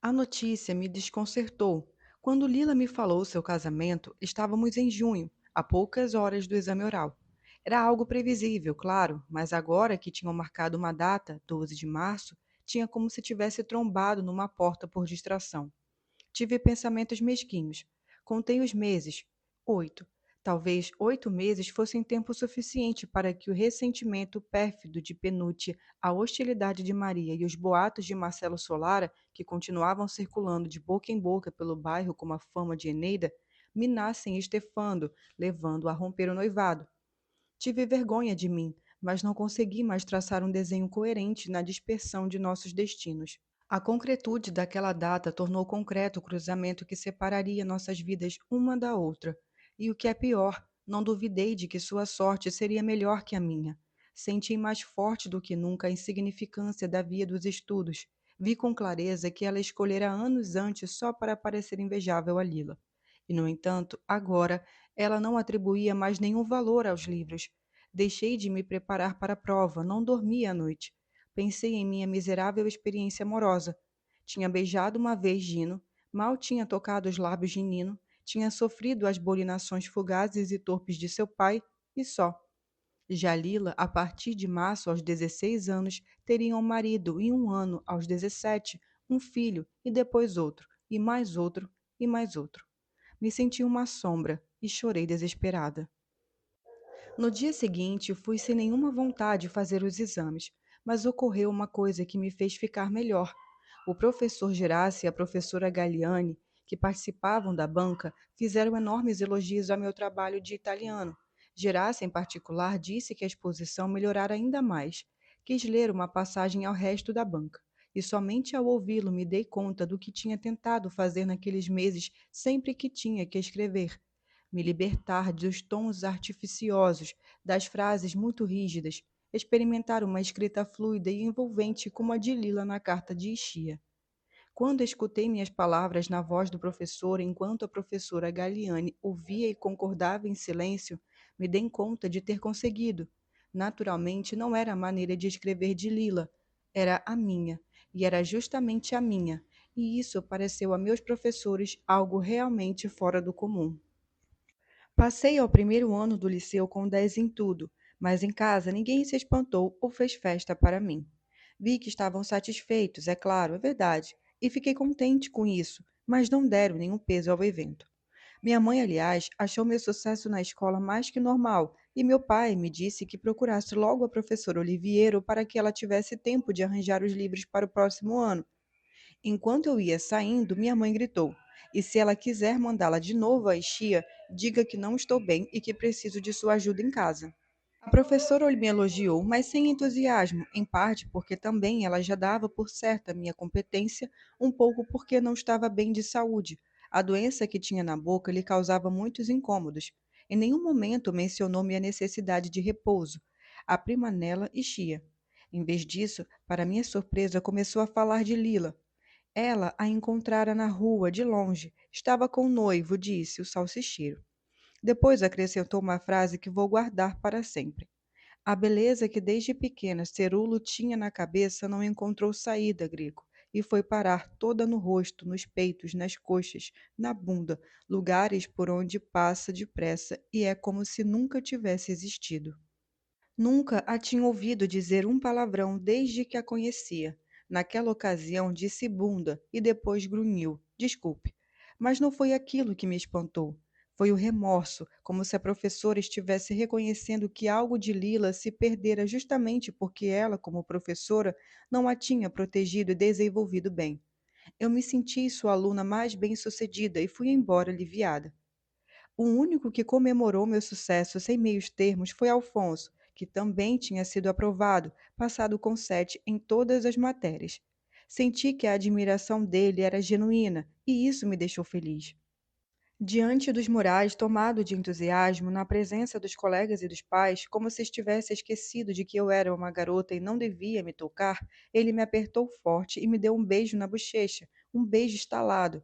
A notícia me desconcertou. Quando Lila me falou seu casamento, estávamos em junho, a poucas horas do exame oral. Era algo previsível, claro, mas agora que tinham marcado uma data, 12 de março, tinha como se tivesse trombado numa porta por distração. Tive pensamentos mesquinhos. Contei os meses. 8. Talvez 8 meses fossem tempo suficiente para que o ressentimento pérfido de Penute, a hostilidade de Maria e os boatos de Marcelo Solara, que continuavam circulando de boca em boca pelo bairro como a fama de Eneida, minassem Estefando, levando a romper o noivado. Tive vergonha de mim, mas não consegui mais traçar um desenho coerente na dispersão de nossos destinos. A concretude daquela data tornou concreto o cruzamento que separaria nossas vidas uma da outra. E o que é pior, não duvidei de que sua sorte seria melhor que a minha. Senti mais forte do que nunca a insignificância da via dos estudos. Vi com clareza que ela escolhera anos antes só para parecer invejável a Lila. E, no entanto, agora ela não atribuía mais nenhum valor aos livros. Deixei de me preparar para a prova, não dormi à noite. Pensei em minha miserável experiência amorosa. Tinha beijado uma vez Gino, mal tinha tocado os lábios de Nino, tinha sofrido as bolinações fugazes e torpes de seu pai, e só. Já Lila, a partir de março, aos 16 anos, teria um marido e um ano, aos 17, um filho, e depois outro, e mais outro, e mais outro. Me senti uma sombra e chorei desesperada. No dia seguinte, fui sem nenhuma vontade fazer os exames, mas ocorreu uma coisa que me fez ficar melhor. O professor Gerassi e a professora Galliani, que participavam da banca, fizeram enormes elogios ao meu trabalho de italiano. Gerassi, em particular, disse que a exposição melhorara ainda mais. Quis ler uma passagem ao resto da banca, e somente ao ouvi-lo me dei conta do que tinha tentado fazer naqueles meses sempre que tinha que escrever me libertar dos tons artificiosos, das frases muito rígidas, experimentar uma escrita fluida e envolvente como a de Lila na carta de Ischia. Quando escutei minhas palavras na voz do professor, enquanto a professora Galliani ouvia e concordava em silêncio, me dei conta de ter conseguido. Naturalmente, não era a maneira de escrever de Lila, era a minha, e era justamente a minha, e isso pareceu a meus professores algo realmente fora do comum. Passei ao primeiro ano do liceu com 10 em tudo, mas em casa ninguém se espantou ou fez festa para mim. Vi que estavam satisfeitos, é claro, é verdade, e fiquei contente com isso, mas não deram nenhum peso ao evento. Minha mãe, aliás, achou meu sucesso na escola mais que normal, e meu pai me disse que procurasse logo a professora Oliviero para que ela tivesse tempo de arranjar os livros para o próximo ano. Enquanto eu ia saindo, minha mãe gritou: "E se ela quiser mandá-la de novo à Chia, diga que não estou bem e que preciso de sua ajuda em casa." A professora me elogiou, mas sem entusiasmo, em parte porque também ela já dava por certa minha competência, um pouco porque não estava bem de saúde. A doença que tinha na boca lhe causava muitos incômodos. Em nenhum momento mencionou minha necessidade de repouso. A prima nela e Chia. Em vez disso, para minha surpresa, começou a falar de Lila. Ela a encontrara na rua, de longe. Estava com o noivo, disse o salsicheiro. Depois acrescentou uma frase que vou guardar para sempre. A beleza que desde pequena Cerulo tinha na cabeça não encontrou saída, Grego, e foi parar toda no rosto, nos peitos, nas coxas, na bunda, lugares por onde passa depressa e é como se nunca tivesse existido. Nunca a tinha ouvido dizer um palavrão desde que a conhecia. Naquela ocasião disse bunda e depois grunhiu. Desculpe. Mas não foi aquilo que me espantou. Foi o remorso, como se a professora estivesse reconhecendo que algo de Lila se perdera justamente porque ela, como professora, não a tinha protegido e desenvolvido bem. Eu me senti sua aluna mais bem-sucedida e fui embora aliviada. O único que comemorou meu sucesso sem meios termos foi Alfonso, que também tinha sido aprovado, passado com 7 em todas as matérias. Senti que a admiração dele era genuína, e isso me deixou feliz. Diante dos murais, tomado de entusiasmo, na presença dos colegas e dos pais, como se estivesse esquecido de que eu era uma garota e não devia me tocar, ele me apertou forte e me deu um beijo na bochecha, um beijo estalado.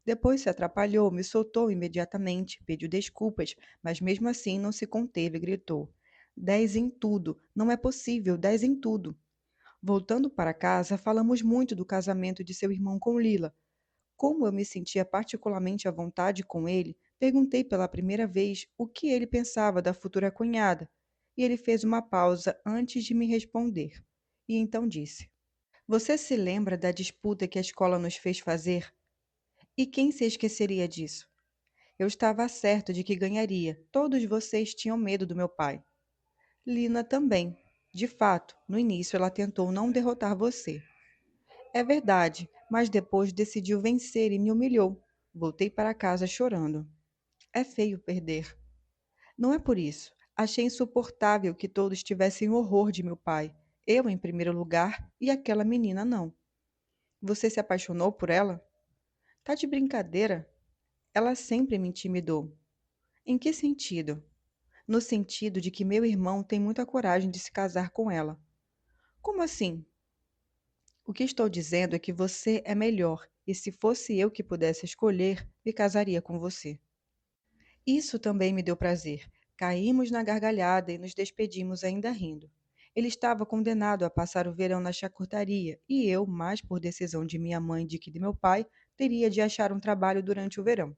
Depois se atrapalhou, me soltou imediatamente, pediu desculpas, mas mesmo assim não se conteve e gritou: 10 em tudo, não é possível, 10 em tudo. Voltando para casa, falamos muito do casamento de seu irmão com Lila. Como eu me sentia particularmente à vontade com ele, perguntei pela primeira vez o que ele pensava da futura cunhada, e ele fez uma pausa antes de me responder. E então disse: Você se lembra da disputa que a escola nos fez fazer? E quem se esqueceria disso? Eu estava certo de que ganharia. Todos vocês tinham medo do meu pai. Lina também. De fato, no início ela tentou não derrotar você. É verdade, mas depois decidiu vencer e me humilhou. Voltei para casa chorando. É feio perder. Não é por isso. Achei insuportável que todos tivessem horror de meu pai. Eu em primeiro lugar e aquela menina não. Você se apaixonou por ela? Tá de brincadeira? Ela sempre me intimidou. Em que sentido? No sentido de que meu irmão tem muita coragem de se casar com ela. Como assim? O que estou dizendo é que você é melhor, e se fosse eu que pudesse escolher, me casaria com você. Isso também me deu prazer. Caímos na gargalhada e nos despedimos ainda rindo. Ele estava condenado a passar o verão na chacutaria, e eu, mais por decisão de minha mãe do que de meu pai, teria de achar um trabalho durante o verão.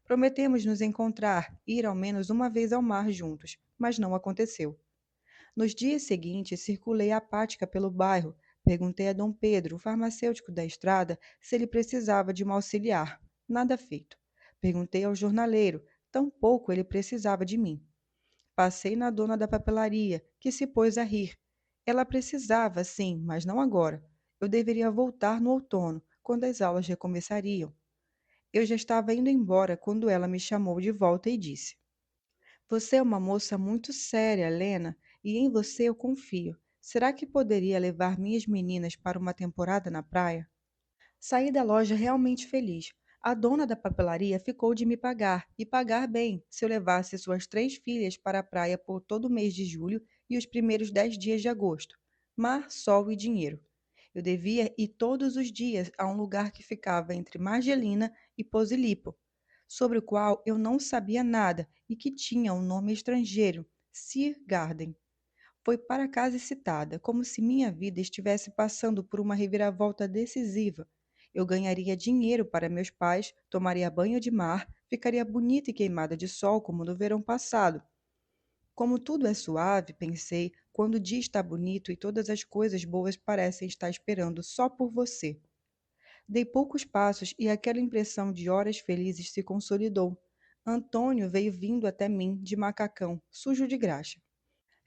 Prometemos nos encontrar, ir ao menos uma vez ao mar juntos, mas não aconteceu. Nos dias seguintes, circulei apática pelo bairro. Perguntei a Dom Pedro, o farmacêutico da estrada, se ele precisava de uma auxiliar. Nada feito. Perguntei ao jornaleiro, tampouco ele precisava de mim. Passei na dona da papelaria, que se pôs a rir. Ela precisava, sim, mas não agora. Eu deveria voltar no outono, quando as aulas recomeçariam. Eu já estava indo embora quando ela me chamou de volta e disse: Você é uma moça muito séria, Lena, e em você eu confio. Será que poderia levar minhas meninas para uma temporada na praia? Saí da loja realmente feliz. A dona da papelaria ficou de me pagar, e pagar bem, se eu levasse suas 3 filhas para a praia por todo o mês de julho e os primeiros 10 dias de agosto. Mar, sol e dinheiro. Eu devia ir todos os dias a um lugar que ficava entre Margelina e Posillipo, sobre o qual eu não sabia nada e que tinha um nome estrangeiro, Sea Garden. Foi para casa excitada, como se minha vida estivesse passando por uma reviravolta decisiva. Eu ganharia dinheiro para meus pais, tomaria banho de mar, ficaria bonita e queimada de sol como no verão passado. Como tudo é suave, pensei, quando o dia está bonito e todas as coisas boas parecem estar esperando só por você. Dei poucos passos e aquela impressão de horas felizes se consolidou. Antônio veio vindo até mim de macacão, sujo de graxa.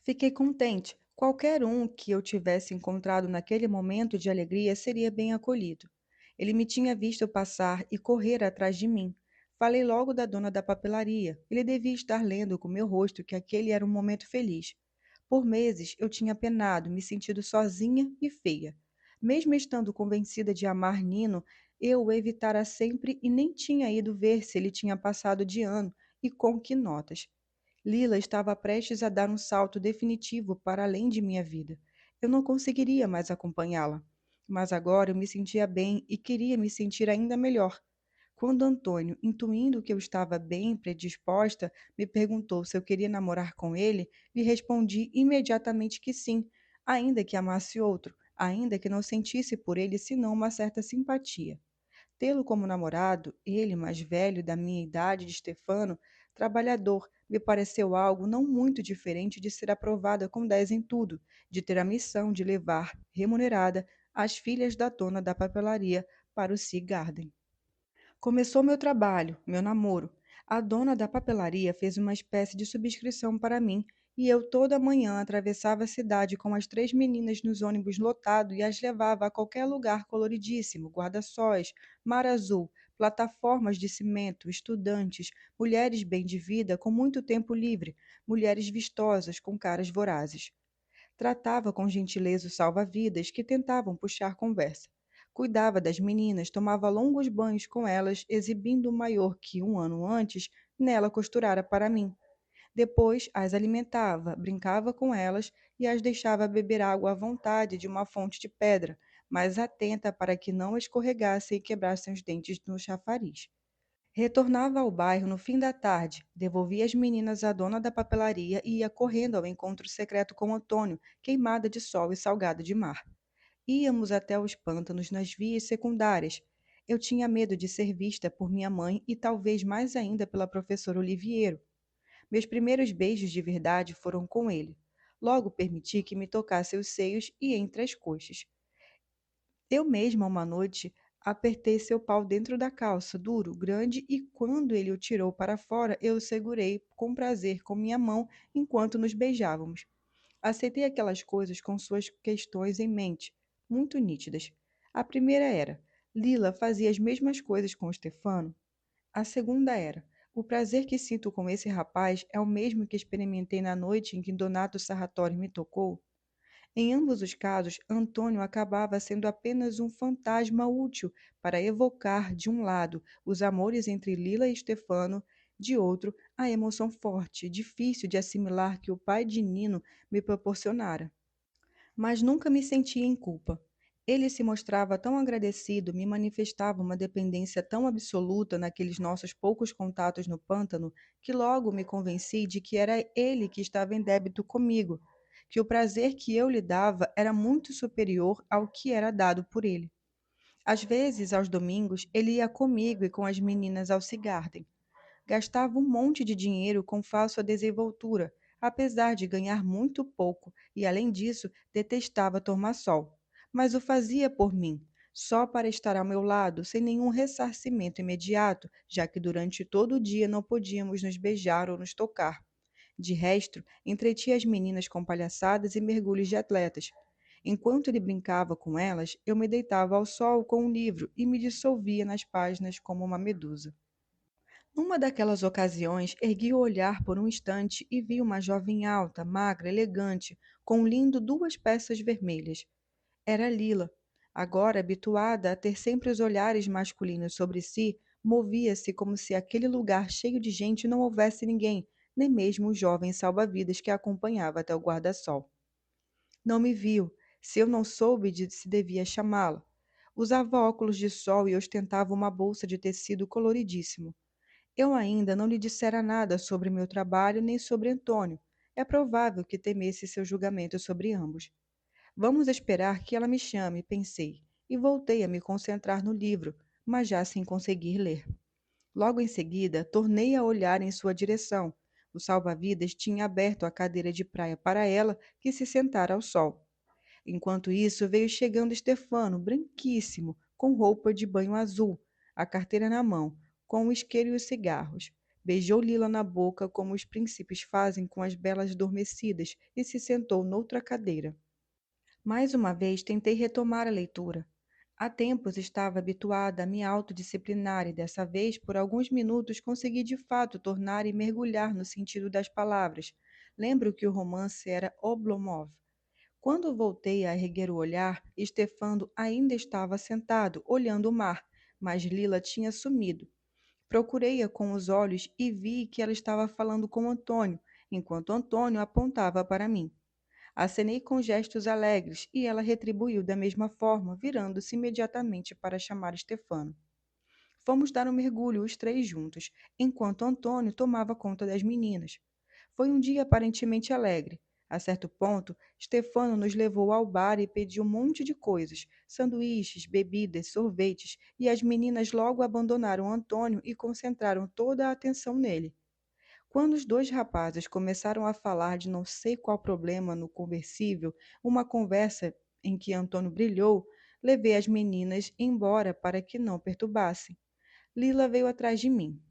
Fiquei contente. Qualquer um que eu tivesse encontrado naquele momento de alegria seria bem acolhido. Ele me tinha visto passar e correr atrás de mim. Falei logo da dona da papelaria. Ele devia estar lendo com meu rosto que aquele era um momento feliz. Por meses eu tinha penado, me sentido sozinha e feia. Mesmo estando convencida de amar Nino, eu o evitara sempre e nem tinha ido ver se ele tinha passado de ano e com que notas. Lila estava prestes a dar um salto definitivo para além de minha vida. Eu não conseguiria mais acompanhá-la. Mas agora eu me sentia bem e queria me sentir ainda melhor. Quando Antônio, intuindo que eu estava bem predisposta, me perguntou se eu queria namorar com ele, lhe respondi imediatamente que sim, ainda que amasse outro, ainda que não sentisse por ele senão uma certa simpatia. Tê-lo como namorado, ele, mais velho, da minha idade de Stefano, trabalhador, me pareceu algo não muito diferente de ser aprovada com 10 em tudo, de ter a missão de levar, remunerada, as filhas da dona da papelaria para o Sea Garden. Começou meu trabalho, meu namoro. A dona da papelaria fez uma espécie de subscrição para mim e eu toda manhã atravessava a cidade com as 3 meninas nos ônibus lotados e as levava a qualquer lugar coloridíssimo, guarda-sóis, mar azul, plataformas de cimento, estudantes, mulheres bem de vida com muito tempo livre, mulheres vistosas com caras vorazes. Tratava com gentileza os salva-vidas que tentavam puxar conversa. Cuidava das meninas, tomava longos banhos com elas, exibindo o maior que, um ano antes, nela costurara para mim. Depois as alimentava, brincava com elas e as deixava beber água à vontade de uma fonte de pedra, mas atenta para que não escorregassem e quebrassem os dentes no chafariz. Retornava ao bairro no fim da tarde, devolvia as meninas à dona da papelaria e ia correndo ao encontro secreto com Antônio, queimada de sol e salgada de mar. Íamos até os pântanos nas vias secundárias. eu tinha medo de ser vista por minha mãe e talvez mais ainda pela professora Oliviero. Meus primeiros beijos de verdade foram com ele. Logo permiti que me tocasse os seios e entre as coxas. Eu mesma, uma noite, apertei seu pau dentro da calça, duro, grande, e quando ele o tirou para fora, eu o segurei com prazer com minha mão enquanto nos beijávamos. Aceitei aquelas coisas com suas questões em mente, muito nítidas. A primeira era: Lila fazia as mesmas coisas com Stefano? A segunda era: o prazer que sinto com esse rapaz é o mesmo que experimentei na noite em que Donato Sarratori me tocou? Em ambos os casos, Antônio acabava sendo apenas um fantasma útil para evocar, de um lado, os amores entre Lila e Stefano, de outro, a emoção forte, difícil de assimilar que o pai de Nino me proporcionara. Mas nunca me sentia em culpa. Ele se mostrava tão agradecido, me manifestava uma dependência tão absoluta naqueles nossos poucos contatos no pântano, que logo me convenci de que era ele que estava em débito comigo, que o prazer que eu lhe dava era muito superior ao que era dado por ele. Às vezes, aos domingos, ele ia comigo e com as meninas ao Cigarden. Gastava um monte de dinheiro com falsa desenvoltura, apesar de ganhar muito pouco, e além disso, detestava tomar sol. Mas o fazia por mim, só para estar ao meu lado, sem nenhum ressarcimento imediato, já que durante todo o dia não podíamos nos beijar ou nos tocar. De resto, entretia as meninas com palhaçadas e mergulhos de atletas. Enquanto ele brincava com elas, eu me deitava ao sol com um livro e me dissolvia nas páginas como uma medusa. Numa daquelas ocasiões, ergui o olhar por um instante e vi uma jovem alta, magra, elegante, com um lindo duas peças vermelhas. Era Lila. Agora, habituada a ter sempre os olhares masculinos sobre si, movia-se como se aquele lugar cheio de gente não houvesse ninguém, nem mesmo o jovem salva-vidas que a acompanhava até o guarda-sol. Não me viu, se eu não soube de se devia chamá-la. Usava óculos de sol e ostentava uma bolsa de tecido coloridíssimo. Eu ainda não lhe dissera nada sobre meu trabalho nem sobre Antônio. É provável que temesse seu julgamento sobre ambos. Vamos esperar que ela me chame, pensei, e voltei a me concentrar no livro, mas já sem conseguir ler. Logo em seguida, tornei a olhar em sua direção. O salva-vidas tinha aberto a cadeira de praia para ela, que se sentara ao sol. Enquanto isso, veio chegando Stefano, branquíssimo, com roupa de banho azul, a carteira na mão, com o isqueiro e os cigarros. Beijou Lila na boca, como os príncipes fazem com as belas adormecidas, e se sentou noutra cadeira. Mais uma vez tentei retomar a leitura. Há tempos estava habituada a me autodisciplinar e dessa vez, por alguns minutos, consegui de fato tornar e mergulhar no sentido das palavras. Lembro que o romance era Oblomov. Quando voltei a erguer o olhar, Stefano ainda estava sentado, olhando o mar, mas Lila tinha sumido. Procurei-a com os olhos e vi que ela estava falando com Antônio, enquanto Antônio apontava para mim. Acenei com gestos alegres e ela retribuiu da mesma forma, virando-se imediatamente para chamar Stefano. Fomos dar um mergulho os três juntos, enquanto Antônio tomava conta das meninas. Foi um dia aparentemente alegre. A certo ponto, Stefano nos levou ao bar e pediu um monte de coisas, sanduíches, bebidas, sorvetes, e as meninas logo abandonaram Antônio e concentraram toda a atenção nele. Quando os dois rapazes começaram a falar de não sei qual problema no conversível, uma conversa em que Antônio brilhou, levei as meninas embora para que não perturbassem. Lila veio atrás de mim.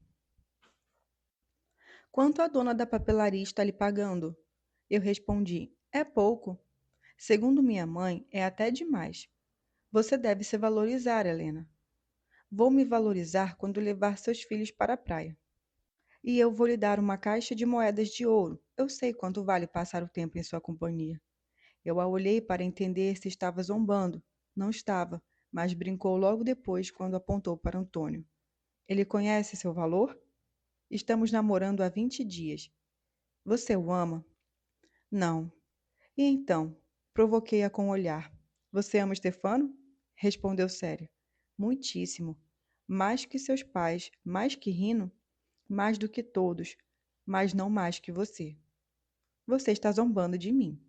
Quanto a dona da papelaria está lhe pagando? Eu respondi: é pouco. Segundo minha mãe, é até demais. Você deve se valorizar, Helena. Vou me valorizar quando levar seus filhos para a praia. E eu vou lhe dar uma caixa de moedas de ouro. Eu sei quanto vale passar o tempo em sua companhia. Eu a olhei para entender se estava zombando. Não estava, mas brincou logo depois quando apontou para Antônio. Ele conhece seu valor? Estamos namorando há 20 dias. Você o ama? Não. E então? Provoquei-a com o olhar. Você ama Stefano? Respondeu séria. Muitíssimo. Mais que seus pais, mais que Rino, mais do que todos, mas não mais que você. Você está zombando de mim.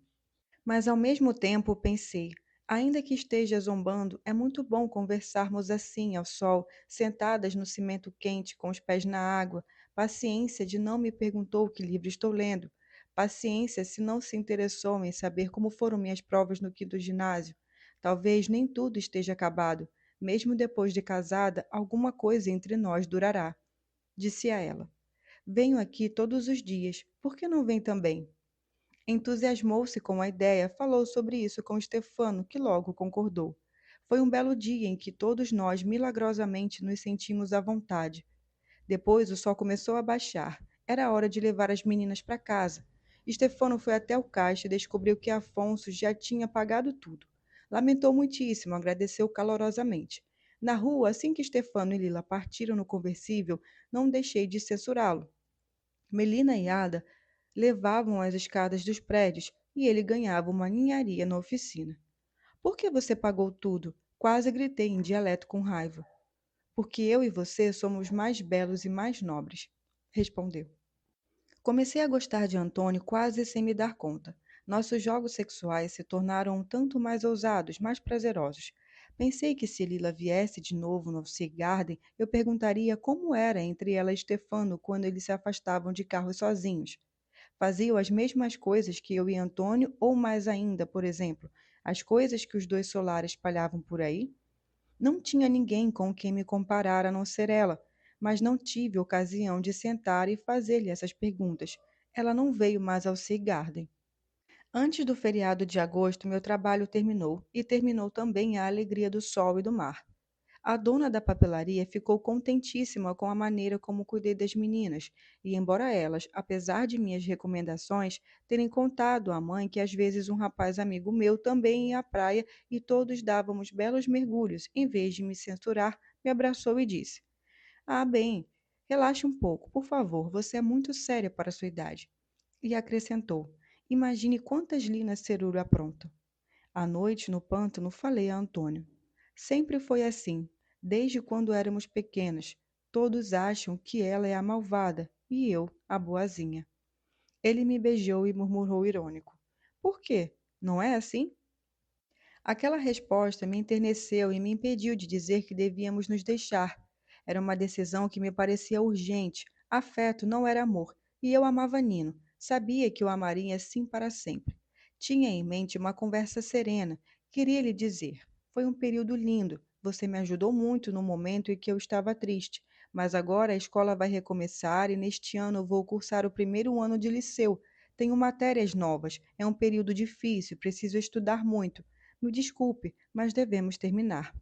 Mas ao mesmo tempo pensei, Ainda que esteja zombando, é muito bom conversarmos assim, ao sol, sentadas no cimento quente, com os pés na água. Paciência de não me perguntou que livro estou lendo. Paciência se não se interessou em saber como foram minhas provas no quinto ginásio. Talvez nem tudo esteja acabado. Mesmo depois de casada, alguma coisa entre nós durará. Disse a ela. Venho aqui todos os dias. Por que não vem também? Entusiasmou-se com a ideia, falou sobre isso com Stefano, que logo concordou. Foi um belo dia em que todos nós milagrosamente nos sentimos à vontade. Depois o sol começou a baixar. Era hora de levar as meninas para casa. Stefano foi até o caixa e descobriu que Afonso já tinha pagado tudo. Lamentou muitíssimo, agradeceu calorosamente. Na rua, assim que Stefano e Lila partiram no conversível, não deixei de censurá-lo. Melina e Ada levavam as escadas dos prédios e ele ganhava uma ninharia na oficina. Por que você pagou tudo? Quase gritei em dialeto com raiva. Porque eu e você somos mais belos e mais nobres, respondeu. Comecei a gostar de Antônio quase sem me dar conta. Nossos jogos sexuais se tornaram um tanto mais ousados, mais prazerosos. Pensei que se Lila viesse de novo no Sea Garden, eu perguntaria como era entre ela e Stefano quando eles se afastavam de carros sozinhos. Faziam as mesmas coisas que eu e Antônio, ou mais ainda, por exemplo, as coisas que os dois solares espalhavam por aí? Não tinha ninguém com quem me comparar a não ser ela, mas não tive ocasião de sentar e fazer-lhe essas perguntas. Ela não veio mais ao Sea Garden. Antes do feriado de agosto, meu trabalho terminou, e terminou também a alegria do sol e do mar. A dona da papelaria ficou contentíssima com a maneira como cuidei das meninas, e embora elas, apesar de minhas recomendações, terem contado à mãe que às vezes um rapaz amigo meu também ia à praia e todos dávamos belos mergulhos, em vez de me censurar, me abraçou e disse: Ah, bem, relaxe um pouco, por favor, você é muito séria para a sua idade. E acrescentou: Imagine quantas linas Ceruro apronta. À noite, no pântano, falei a Antônio. Sempre foi assim, desde quando éramos pequenas. Todos acham que ela é a malvada e eu, a boazinha. Ele me beijou e murmurou irônico. Por quê? Não é assim? Aquela resposta me enterneceu e me impediu de dizer que devíamos nos deixar. Era uma decisão que me parecia urgente. Afeto não era amor, e eu amava Nino. Sabia que o amaria assim para sempre. Tinha em mente uma conversa serena. Queria lhe dizer: Foi um período lindo. Você me ajudou muito no momento em que eu estava triste. Mas agora a escola vai recomeçar e neste ano eu vou cursar o primeiro ano de liceu. Tenho matérias novas. É um período difícil, preciso estudar muito. Me desculpe, mas devemos terminar.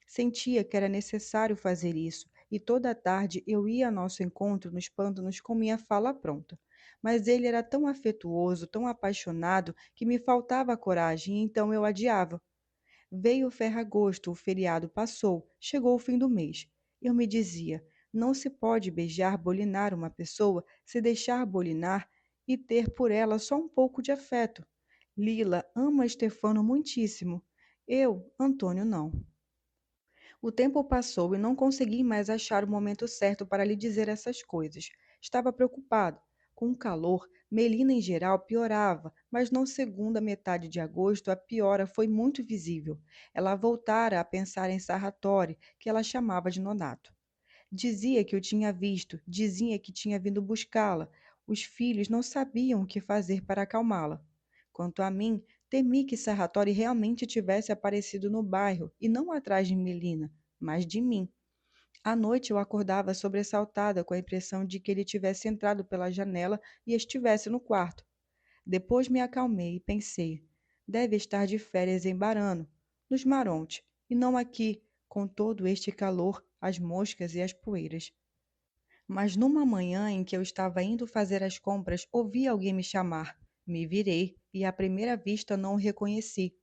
Sentia que era necessário fazer isso, e toda a tarde eu ia ao nosso encontro nos pântanos com minha fala pronta. Mas ele era tão afetuoso, tão apaixonado, que me faltava coragem, e então eu adiava. Veio o ferragosto, o feriado passou, chegou o fim do mês. Eu me dizia: não se pode beijar, bolinar uma pessoa, se deixar bolinar e ter por ela só um pouco de afeto. Lila ama Stefano muitíssimo. Eu, Antônio, não. O tempo passou e não consegui mais achar o momento certo para lhe dizer essas coisas. Estava preocupado. Com o calor, Melina em geral piorava, mas na segunda metade de agosto a piora foi muito visível. Ela voltara a pensar em Sarratori, que ela chamava de Nonato. Dizia que o tinha visto, dizia que tinha vindo buscá-la. Os filhos não sabiam o que fazer para acalmá-la. Quanto a mim, temi que Sarratori realmente tivesse aparecido no bairro, e não atrás de Melina, mas de mim. À noite eu acordava sobressaltada com a impressão de que ele tivesse entrado pela janela e estivesse no quarto. Depois me acalmei e pensei: deve estar de férias em Barano, nos Maronte, e não aqui, com todo este calor, as moscas e as poeiras. Mas numa manhã em que eu estava indo fazer as compras, ouvi alguém me chamar. Me virei e à primeira vista não o reconheci.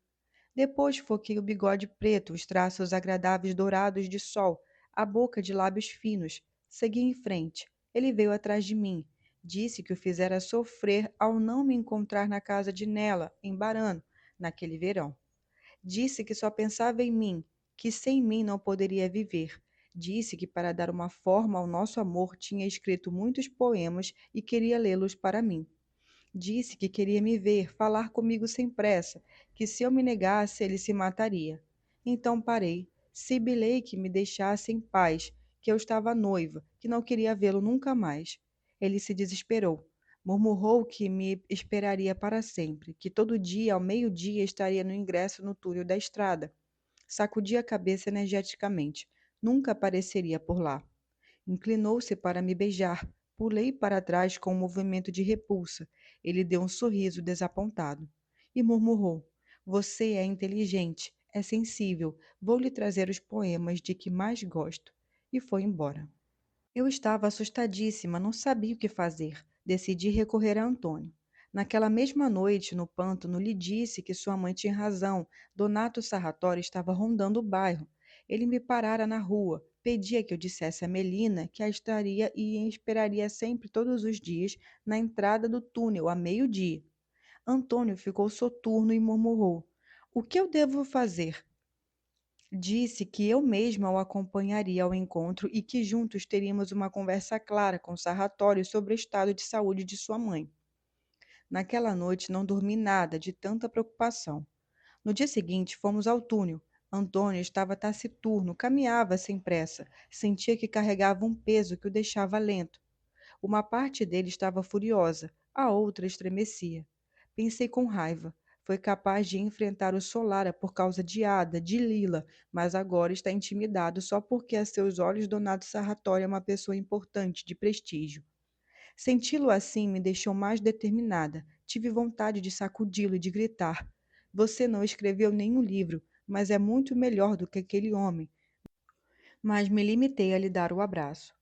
Depois foquei o bigode preto, os traços agradáveis dourados de sol, a boca de lábios finos. Segui em frente. Ele veio atrás de mim. Disse que o fizera sofrer ao não me encontrar na casa de Nela, em Barano, naquele verão. Disse que só pensava em mim, que sem mim não poderia viver. Disse que para dar uma forma ao nosso amor tinha escrito muitos poemas e queria lê-los para mim. Disse que queria me ver, falar comigo sem pressa, que se eu me negasse, ele se mataria. Então parei, sibilei que me deixasse em paz, que eu estava noiva, que não queria vê-lo nunca mais. Ele se desesperou. Murmurou que me esperaria para sempre, que todo dia, ao meio-dia, estaria no ingresso no túnel da estrada. Sacudi a cabeça energeticamente. Nunca apareceria por lá. Inclinou-se para me beijar. Pulei para trás com um movimento de repulsa. Ele deu um sorriso desapontado e murmurou: Você é inteligente, é sensível. Vou lhe trazer os poemas de que mais gosto. E foi embora. Eu estava assustadíssima, não sabia o que fazer. Decidi recorrer a Antônio. Naquela mesma noite, no pântano, lhe disse que sua mãe tinha razão. Donato Sarratori estava rondando o bairro. Ele me parara na rua, pedia que eu dissesse a Melina que a estaria e esperaria sempre todos os dias na entrada do túnel, a meio-dia. Antônio ficou soturno e murmurou: O que eu devo fazer? Disse que eu mesma o acompanharia ao encontro e que juntos teríamos uma conversa clara com Sarratório sobre o estado de saúde de sua mãe. Naquela noite não dormi nada de tanta preocupação. No dia seguinte fomos ao túnel. Antônio estava taciturno, caminhava sem pressa, sentia que carregava um peso que o deixava lento. Uma parte dele estava furiosa, a outra estremecia. Pensei com raiva. Foi capaz de enfrentar o Solara por causa de Ada, de Lila, mas agora está intimidado só porque a seus olhos Donato Sarratori é uma pessoa importante, de prestígio. Senti-lo assim me deixou mais determinada. Tive vontade de sacudi-lo e de gritar. Você não escreveu nenhum livro, mas é muito melhor do que aquele homem. Mas me limitei a lhe dar o abraço.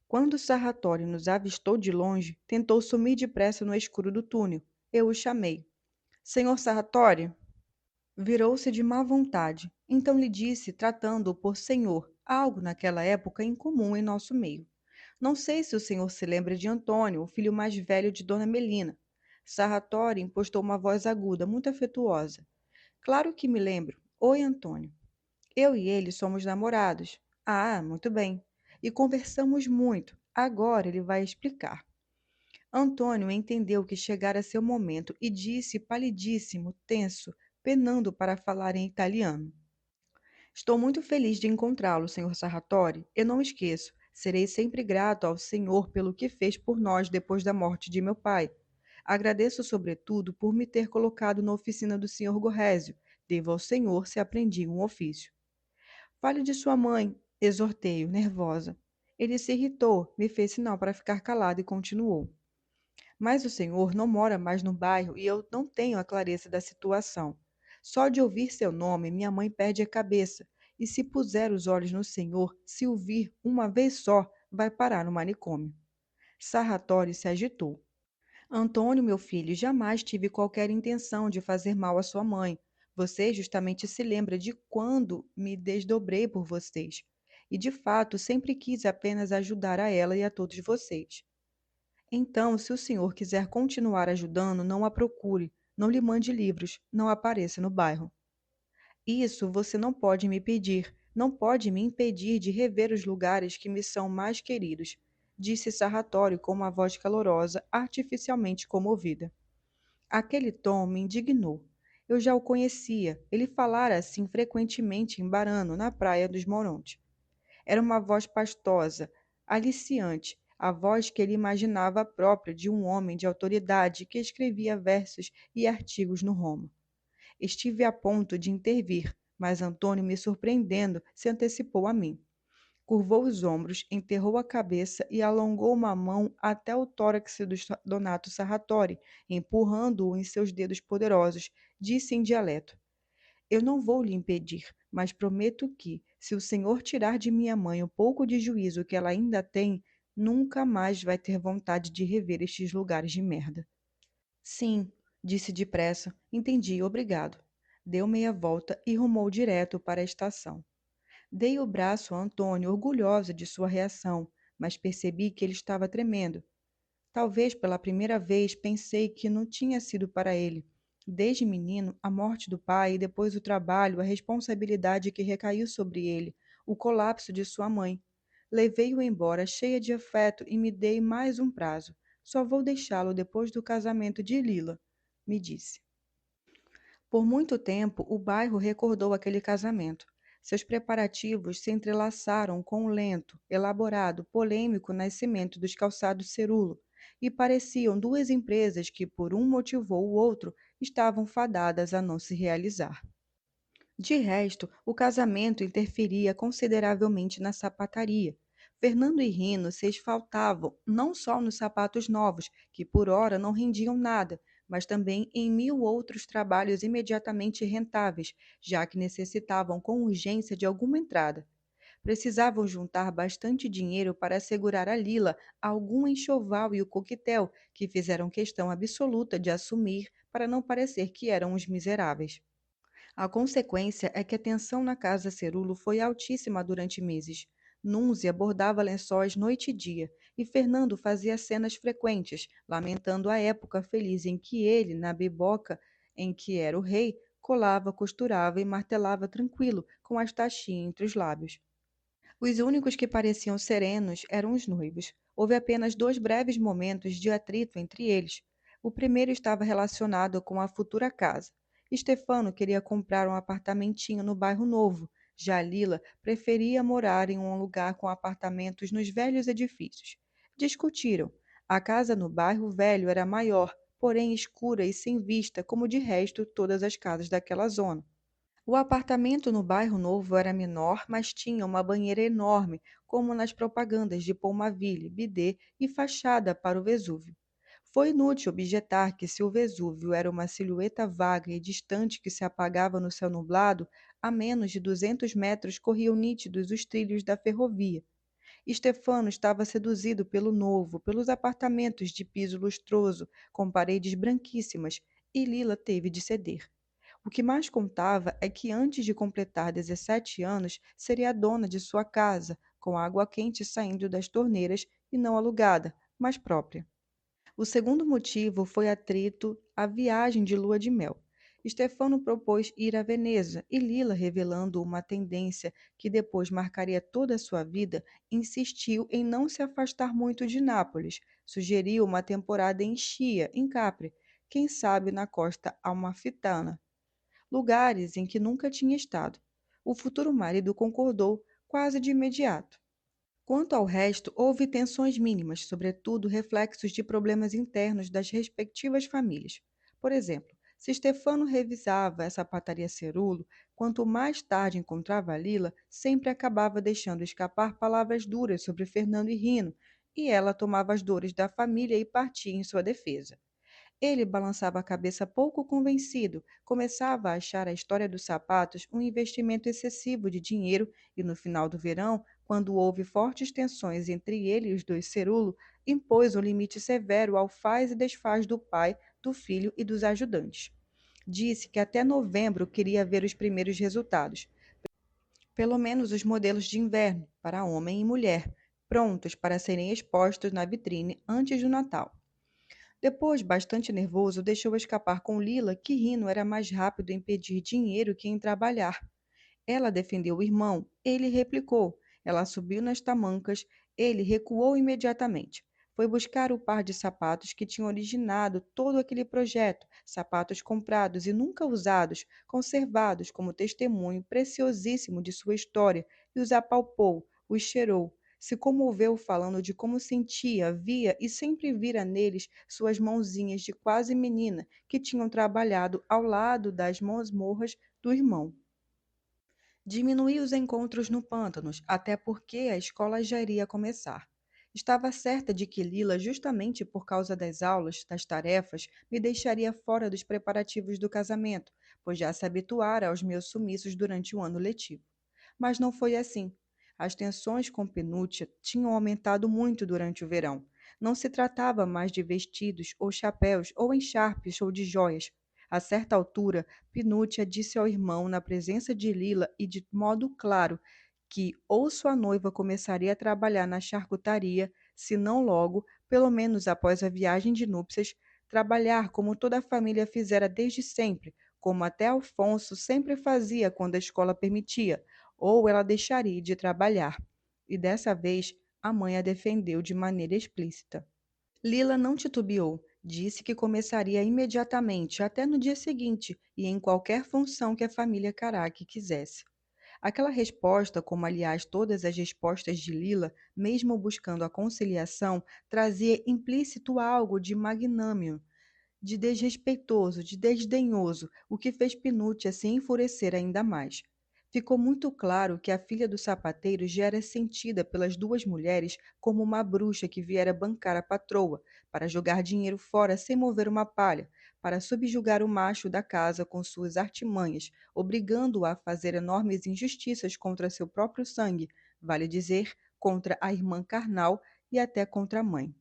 Quando Sarratori nos avistou de longe, tentou sumir depressa no escuro do túnel. Eu o chamei. Senhor Sarratori? Virou-se de má vontade. Então lhe disse, tratando-o por senhor, algo naquela época incomum em nosso meio. Não sei se o senhor se lembra de Antônio, o filho mais velho de Dona Melina. Sarratori impostou uma voz aguda, muito afetuosa. Claro que me lembro. Oi, Antônio. Eu e ele somos namorados. Ah, muito bem. E conversamos muito. Agora ele vai explicar. Antônio entendeu que chegara seu momento e disse palidíssimo, tenso, penando para falar em italiano. Estou muito feliz de encontrá-lo, senhor Sarratori. Eu não esqueço. Serei sempre grato ao senhor pelo que fez por nós depois da morte de meu pai. Agradeço, sobretudo, por me ter colocado na oficina do senhor Gorrésio. Devo ao senhor se aprendi um ofício. Fale de sua mãe, exortei-o, nervosa. Ele se irritou, me fez sinal para ficar calado e continuou. Mas o senhor não mora mais no bairro e eu não tenho a clareza da situação. Só de ouvir seu nome, minha mãe perde a cabeça. E se puser os olhos no senhor, se o vir uma vez só, vai parar no manicômio. Sarratori se agitou. Antônio, meu filho, jamais tive qualquer intenção de fazer mal à sua mãe. Você justamente se lembra de quando me desdobrei por vocês. E, de fato, sempre quis apenas ajudar a ela e a todos vocês. Então, se o senhor quiser continuar ajudando, não a procure, não lhe mande livros, não apareça no bairro. Isso você não pode me pedir, não pode me impedir de rever os lugares que me são mais queridos, disse Sarratório com uma voz calorosa, artificialmente comovida. Aquele tom me indignou. Eu já o conhecia, ele falara assim frequentemente em Barano, na praia dos Morontes. Era uma voz pastosa, aliciante, a voz que ele imaginava própria de um homem de autoridade que escrevia versos e artigos no Roma. Estive a ponto de intervir, mas Antônio, me surpreendendo, se antecipou a mim. Curvou os ombros, enterrou a cabeça e alongou uma mão até o tórax do Donato Sarratori, empurrando-o em seus dedos poderosos, disse em dialeto: Eu não vou lhe impedir, mas prometo que, se o senhor tirar de minha mãe o pouco de juízo que ela ainda tem, nunca mais vai ter vontade de rever estes lugares de merda. Sim, disse depressa. Entendi, obrigado. Deu meia volta e rumou direto para a estação. Dei o braço a Antônio, orgulhosa de sua reação, mas percebi que ele estava tremendo. Talvez pela primeira vez pensei que não tinha sido para ele. Desde menino, a morte do pai e depois o trabalho, a responsabilidade que recaiu sobre ele, o colapso de sua mãe. Levei-o embora cheia de afeto e me dei mais um prazo. Só vou deixá-lo depois do casamento de Lila, me disse. Por muito tempo, o bairro recordou aquele casamento. Seus preparativos se entrelaçaram com o lento, elaborado, polêmico nascimento dos calçados Cerulo, e pareciam duas empresas que, por um motivo ou outro, estavam fadadas a não se realizar. De resto, o casamento interferia consideravelmente na sapataria. Fernando e Rino se esfaltavam não só nos sapatos novos, que por ora não rendiam nada, mas também em mil outros trabalhos imediatamente rentáveis, já que necessitavam com urgência de alguma entrada. Precisavam juntar bastante dinheiro para assegurar a Lila algum enxoval e o coquetel, que fizeram questão absoluta de assumir para não parecer que eram os miseráveis. A consequência é que a tensão na casa Cerulo foi altíssima durante meses. Nunzia bordava lençóis noite e dia, e Fernando fazia cenas frequentes, lamentando a época feliz em que ele, na biboca em que era o rei, colava, costurava e martelava tranquilo, com as taxinhas entre os lábios. Os únicos que pareciam serenos eram os noivos. Houve apenas dois breves momentos de atrito entre eles. O primeiro estava relacionado com a futura casa. Stefano queria comprar um apartamentinho no bairro novo. Já Lila preferia morar em um lugar com apartamentos nos velhos edifícios. Discutiram. A casa no bairro velho era maior, porém escura e sem vista, como de resto todas as casas daquela zona. O apartamento no bairro novo era menor, mas tinha uma banheira enorme, como nas propagandas de Palmaville, bidê e fachada para o Vesúvio. Foi inútil objetar que se o Vesúvio era uma silhueta vaga e distante que se apagava no céu nublado, a menos de 200 metros corriam nítidos os trilhos da ferrovia. Stefano estava seduzido pelo novo, pelos apartamentos de piso lustroso, com paredes branquíssimas, e Lila teve de ceder. O que mais contava é que antes de completar 17 anos, seria a dona de sua casa, com água quente saindo das torneiras e não alugada, mas própria. O segundo motivo foi atrito à viagem de lua de mel. Stefano propôs ir a Veneza e Lila, revelando uma tendência que depois marcaria toda a sua vida, insistiu em não se afastar muito de Nápoles. Sugeriu uma temporada em Chia, em Capri, quem sabe na costa amalfitana, lugares em que nunca tinha estado. O futuro marido concordou quase de imediato. Quanto ao resto, houve tensões mínimas, sobretudo reflexos de problemas internos das respectivas famílias. Por exemplo, se Stefano revisava essa pataria cerulo, quanto mais tarde encontrava a Lila, sempre acabava deixando escapar palavras duras sobre Fernando e Rino, e ela tomava as dores da família e partia em sua defesa. Ele balançava a cabeça pouco convencido, começava a achar a história dos sapatos um investimento excessivo de dinheiro e, no final do verão, quando houve fortes tensões entre ele e os dois Cerulo, impôs um limite severo ao faz e desfaz do pai, do filho e dos ajudantes. Disse que até novembro queria ver os primeiros resultados, pelo menos os modelos de inverno, para homem e mulher, prontos para serem expostos na vitrine antes do Natal. Depois, bastante nervoso, deixou escapar com Lila que Rino era mais rápido em pedir dinheiro que em trabalhar. Ela defendeu o irmão, ele replicou. Ela subiu nas tamancas, ele recuou imediatamente. Foi buscar o par de sapatos que tinha originado todo aquele projeto, sapatos comprados e nunca usados, conservados como testemunho preciosíssimo de sua história, e os apalpou, os cheirou, se comoveu falando de como sentia, via e sempre vira neles suas mãozinhas de quase menina que tinham trabalhado ao lado das masmorras do irmão. Diminuí os encontros no Pântanos, até porque a escola já iria começar. Estava certa de que Lila, justamente por causa das aulas, das tarefas, me deixaria fora dos preparativos do casamento, pois já se habituara aos meus sumiços durante o ano letivo. Mas não foi assim. As tensões com Penúcia tinham aumentado muito durante o verão. Não se tratava mais de vestidos ou chapéus ou encharpes ou de joias. A certa altura, Pinúcia disse ao irmão, na presença de Lila e de modo claro, que ou sua noiva começaria a trabalhar na charcutaria, se não logo, pelo menos após a viagem de núpcias, trabalhar como toda a família fizera desde sempre, como até Alfonso sempre fazia quando a escola permitia, ou ela deixaria de trabalhar. E dessa vez, a mãe a defendeu de maneira explícita. Lila não titubeou. Disse que começaria imediatamente, até no dia seguinte, e em qualquer função que a família Caraque quisesse. Aquela resposta, como aliás todas as respostas de Lila, mesmo buscando a conciliação, trazia implícito algo de magnânimo, de desrespeitoso, de desdenhoso, o que fez Pinúcia se enfurecer ainda mais. Ficou muito claro que a filha do sapateiro já era sentida pelas duas mulheres como uma bruxa que viera bancar a patroa, para jogar dinheiro fora sem mover uma palha, para subjugar o macho da casa com suas artimanhas, obrigando-o a fazer enormes injustiças contra seu próprio sangue, vale dizer, contra a irmã carnal e até contra a mãe.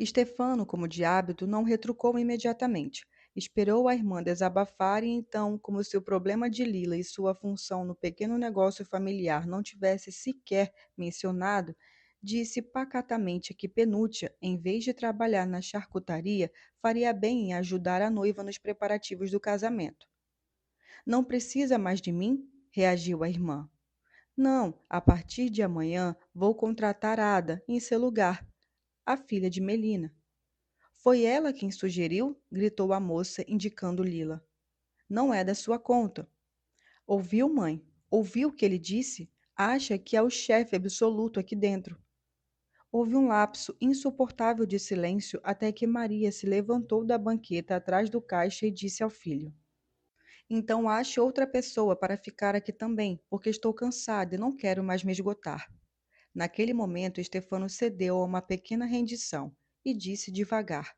Stefano, como de hábito, não retrucou imediatamente. Esperou a irmã desabafar e então, como se o problema de Lila e sua função no pequeno negócio familiar não tivesse sequer mencionado, disse pacatamente que Penúcia, em vez de trabalhar na charcutaria, faria bem em ajudar a noiva nos preparativos do casamento. Não precisa mais de mim? Reagiu a irmã. Não, a partir de amanhã vou contratar Ada em seu lugar, a filha de Melina. Foi ela quem sugeriu? Gritou a moça, indicando Lila. Não é da sua conta. Ouviu, mãe? Ouviu o que ele disse? Acha que é o chefe absoluto aqui dentro. Houve um lapso insuportável de silêncio até que Maria se levantou da banqueta atrás do caixa e disse ao filho: Então ache outra pessoa para ficar aqui também, porque estou cansada e não quero mais me esgotar. Naquele momento, Stefano cedeu a uma pequena rendição e disse devagar: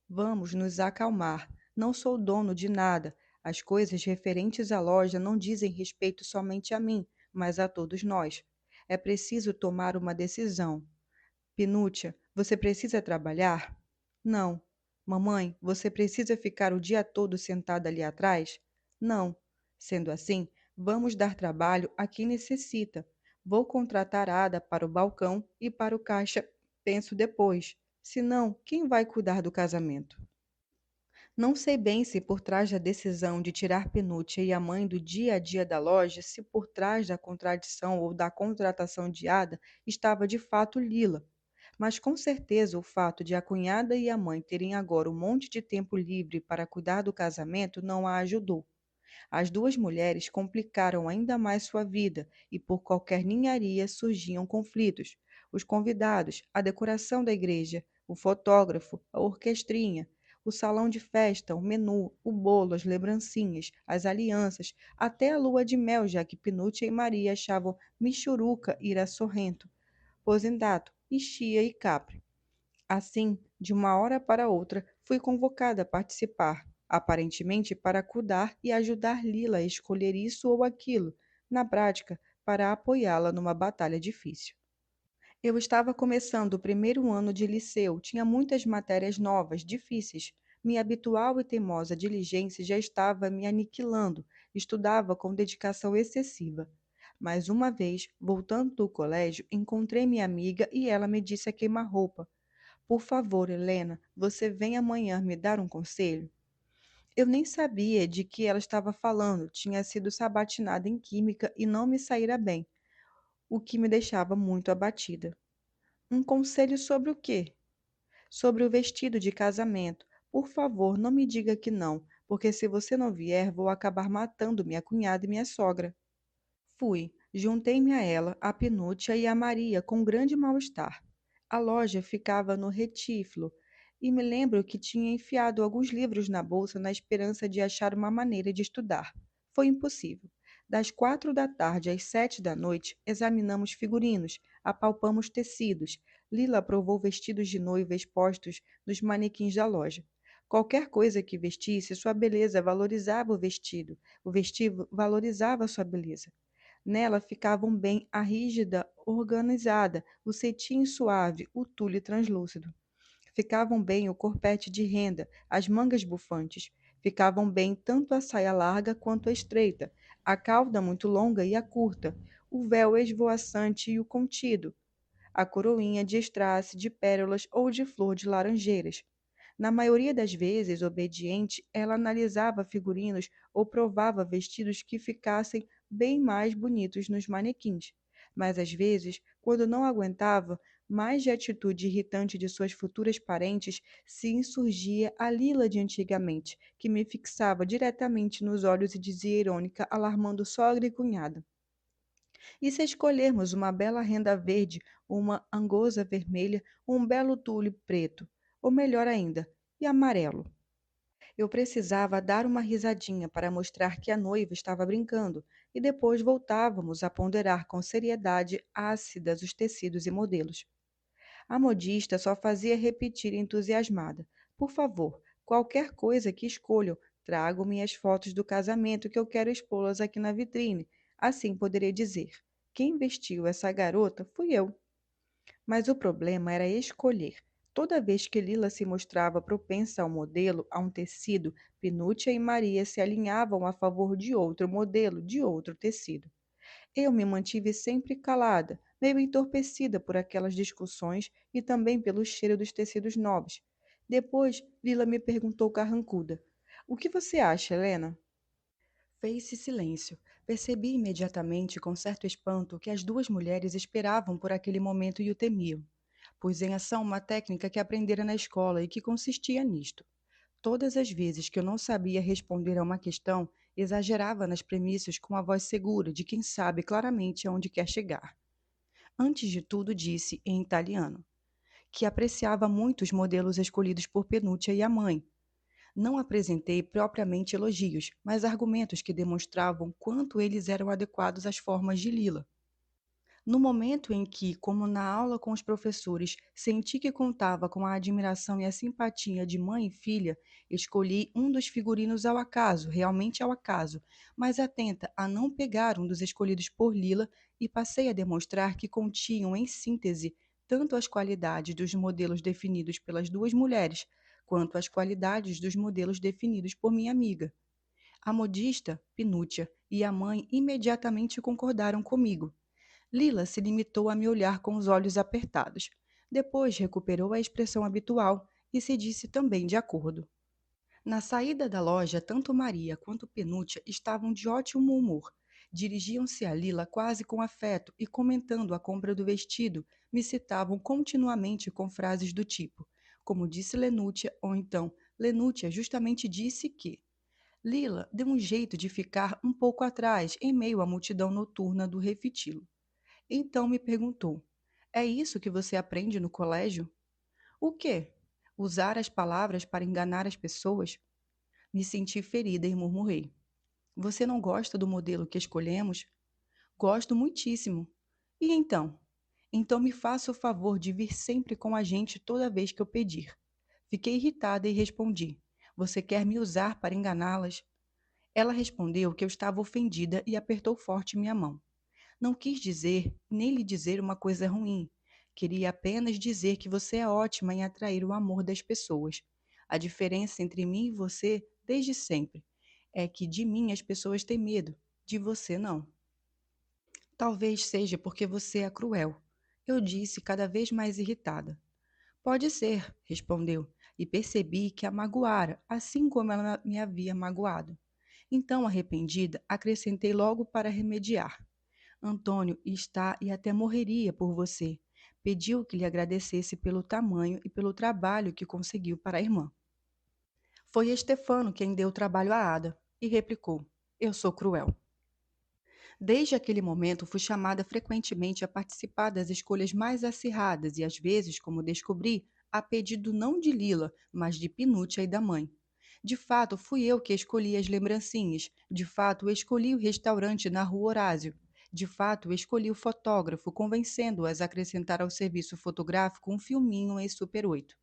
Vamos nos acalmar. Não sou dono de nada. As coisas referentes à loja não dizem respeito somente a mim, mas a todos nós. É preciso tomar uma decisão. Pinúcia, você precisa trabalhar? Não. Mamãe, você precisa ficar o dia todo sentada ali atrás? Não. Sendo assim, vamos dar trabalho a quem necessita. Vou contratar a Ada para o balcão e para o caixa, penso depois. Senão, quem vai cuidar do casamento? Não sei bem se por trás da decisão de tirar Penúcia e a mãe do dia a dia da loja, se por trás da contradição ou da contratação de Ada estava de fato Lila. Mas com certeza o fato de a cunhada e a mãe terem agora um monte de tempo livre para cuidar do casamento não a ajudou. As duas mulheres complicaram ainda mais sua vida e por qualquer ninharia surgiam conflitos. Os convidados, a decoração da igreja, o fotógrafo, a orquestrinha, o salão de festa, o menu, o bolo, as lembrancinhas, as alianças, até a lua de mel, já que Pinúcia e Maria achavam Michuruca ir a Sorrento, Posendato, Chia e Capri. Assim, de uma hora para outra, fui convocada a participar, aparentemente para cuidar e ajudar Lila a escolher isso ou aquilo, na prática, para apoiá-la numa batalha difícil. Eu estava começando o primeiro ano de liceu, tinha muitas matérias novas, difíceis. Minha habitual e teimosa diligência já estava me aniquilando, estudava com dedicação excessiva. Mas uma vez, voltando do colégio, encontrei minha amiga e ela me disse a queima-roupa: Por favor, Helena, você vem amanhã me dar um conselho? Eu nem sabia de que ela estava falando, tinha sido sabatinada em química e não me saíra bem, o que me deixava muito abatida. Um conselho sobre o quê? Sobre o vestido de casamento. Por favor, não me diga que não, porque se você não vier, vou acabar matando minha cunhada e minha sogra. Fui, juntei-me a ela, a Penúcia e a Maria com grande mal-estar. A loja ficava no retífilo, e me lembro que tinha enfiado alguns livros na bolsa na esperança de achar uma maneira de estudar. Foi impossível. Das 4 da tarde às 7 da noite, examinamos figurinos, apalpamos tecidos. Lila provou vestidos de noiva expostos nos manequins da loja. Qualquer coisa que vestisse, sua beleza valorizava o vestido valorizava sua beleza. Nela ficavam bem a rígida organizada, o cetim suave, o tule translúcido. Ficavam bem o corpete de renda, as mangas bufantes. Ficavam bem tanto a saia larga quanto a estreita, a cauda muito longa e a curta, o véu esvoaçante e o contido, a coroinha de strass, de pérolas ou de flor de laranjeiras. Na maioria das vezes, obediente, ela analisava figurinos ou provava vestidos que ficassem bem mais bonitos nos manequins. Mas às vezes, quando não aguentava, mais de atitude irritante de suas futuras parentes, se insurgia a Lila de antigamente, que me fixava diretamente nos olhos e dizia irônica, alarmando sogra e cunhada. E se escolhermos uma bela renda verde, uma angosa vermelha, um belo tule preto, ou melhor ainda, e amarelo? Eu precisava dar uma risadinha para mostrar que a noiva estava brincando, e depois voltávamos a ponderar com seriedade ácida os tecidos e modelos. A modista só fazia repetir entusiasmada: Por favor, qualquer coisa que escolham, tragam-me as fotos do casamento que eu quero expô-las aqui na vitrine. Assim poderei dizer: quem vestiu essa garota fui eu. Mas o problema era escolher. Toda vez que Lila se mostrava propensa ao modelo, a um tecido, Pinúcia e Maria se alinhavam a favor de outro modelo, de outro tecido. Eu me mantive sempre calada, meio entorpecida por aquelas discussões e também pelo cheiro dos tecidos novos. Depois, Lila me perguntou carrancuda: O que você acha, Helena? Fez-se silêncio. Percebi imediatamente, com certo espanto, que as duas mulheres esperavam por aquele momento e o temiam. Pus em ação uma técnica que aprendera na escola e que consistia nisto. Todas as vezes que eu não sabia responder a uma questão, exagerava nas premissas com a voz segura de quem sabe claramente aonde quer chegar. Antes de tudo, disse, em italiano, que apreciava muito os modelos escolhidos por Penuccia e a mãe. Não apresentei propriamente elogios, mas argumentos que demonstravam quanto eles eram adequados às formas de Lila. No momento em que, como na aula com os professores, senti que contava com a admiração e a simpatia de mãe e filha, escolhi um dos figurinos ao acaso, realmente ao acaso, mas atenta a não pegar um dos escolhidos por Lila e passei a demonstrar que continham, em síntese, tanto as qualidades dos modelos definidos pelas duas mulheres, quanto as qualidades dos modelos definidos por minha amiga. A modista, Pinúcia, e a mãe imediatamente concordaram comigo. Lila se limitou a me olhar com os olhos apertados. Depois recuperou a expressão habitual e se disse também de acordo. Na saída da loja, tanto Maria quanto Penúcia estavam de ótimo humor. Dirigiam-se a Lila quase com afeto e, comentando a compra do vestido, me citavam continuamente com frases do tipo: Como disse Lenúcia, ou então, Lenúcia justamente disse que. Lila deu um jeito de ficar um pouco atrás, em meio à multidão noturna do refitilo. Então me perguntou: É isso que você aprende no colégio? O quê? Usar as palavras para enganar as pessoas? Me senti ferida e murmurei: Você não gosta do modelo que escolhemos? Gosto muitíssimo. E então? Então me faça o favor de vir sempre com a gente toda vez que eu pedir. Fiquei irritada e respondi: Você quer me usar para enganá-las? Ela respondeu que eu estava ofendida e apertou forte minha mão. Não quis dizer, nem lhe dizer uma coisa ruim. Queria apenas dizer que você é ótima em atrair o amor das pessoas. A diferença entre mim e você, desde sempre, é que de mim as pessoas têm medo, de você não. Talvez seja porque você é cruel. Eu disse, cada vez mais irritada. Pode ser, respondeu, e percebi que a magoara, assim como ela me havia magoado. Então, arrependida, acrescentei logo para remediar. Antônio está e até morreria por você. Pediu que lhe agradecesse pelo tamanho e pelo trabalho que conseguiu para a irmã. Foi Estefano quem deu o trabalho à Ada e replicou: Eu sou cruel. Desde aquele momento, fui chamada frequentemente a participar das escolhas mais acirradas e, às vezes, como descobri, a pedido não de Lila, mas de Pinúcia e da mãe. De fato, fui eu que escolhi as lembrancinhas. De fato, escolhi o restaurante na Rua Horásio. De fato, escolhi o fotógrafo, convencendo-as a acrescentar ao serviço fotográfico um filminho em Super 8.